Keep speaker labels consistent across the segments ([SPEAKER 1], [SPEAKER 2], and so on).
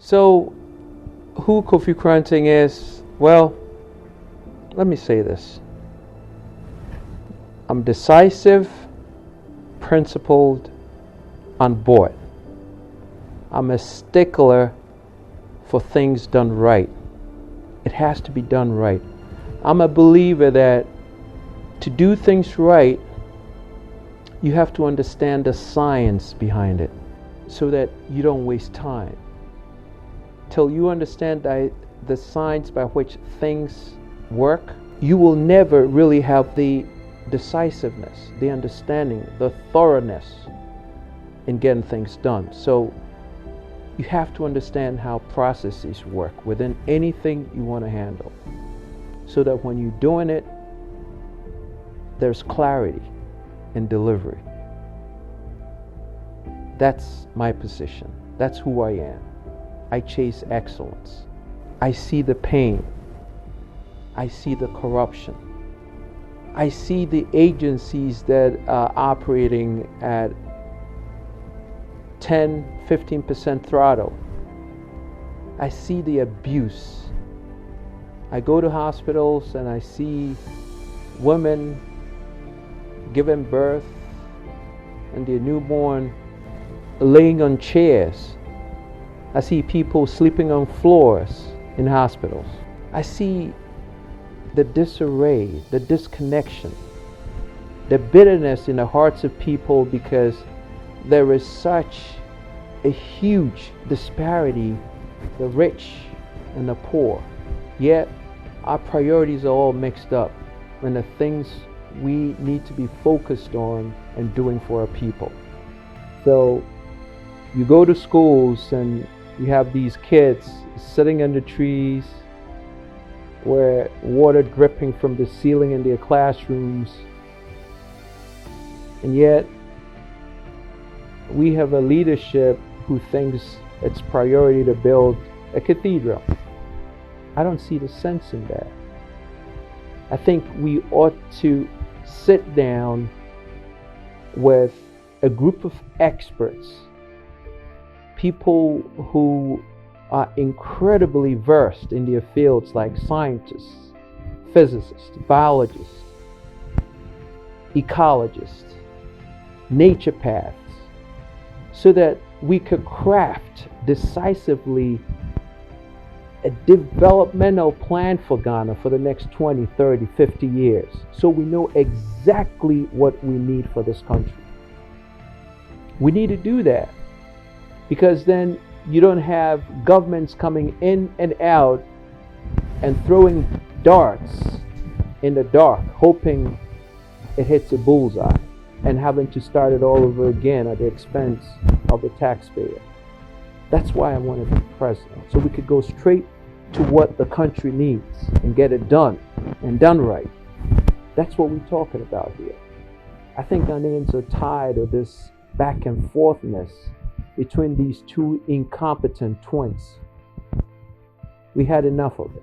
[SPEAKER 1] So, who Kofi Koranteng is? Well, let me say this. I'm decisive, principled, on board. I'm a stickler for things done right. It has to be done right. I'm a believer that to do things right, you have to understand the science behind it so that you don't waste time. Till you understand the science by which things work, you will never really have the decisiveness, the understanding, the thoroughness in getting things done. So you have to understand how processes work within anything you want to handle, so that when you're doing it, there's clarity in delivery. That's my position. That's who I am. I chase excellence. I see the pain. I see the corruption. I see the agencies that are operating at 10-15% throttle. I see the abuse. I go to hospitals and I see women giving birth and their newborn laying on chairs. I see people sleeping on floors in hospitals. I see the disarray, the disconnection, the bitterness in the hearts of people because there is such a huge disparity, the rich and the poor. Yet our priorities are all mixed up when the things we need to be focused on and doing for our people. So you go to schools and you have these kids sitting under trees where water dripping from the ceiling in their classrooms, and yet we have a leadership who thinks it's priority to build a cathedral. I don't see the sense in that. I think we ought to sit down with a group of experts, people who are incredibly versed in their fields, like scientists, physicists, biologists, ecologists, naturopaths, so that we could craft decisively a developmental plan for Ghana for the next 20, 30, 50 years, so we know exactly what we need for this country. We need to do that, because then you don't have governments coming in and out and throwing darts in the dark, hoping it hits a bullseye, and having to start it all over again at the expense of the taxpayer. That's why I want to be president, so we could go straight to what the country needs and get it done, and done right. That's what we're talking about here. I think Ghanaians are tired of this back and forthness between these two incompetent twins. We had enough of it.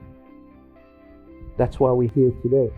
[SPEAKER 1] That's why we're here today.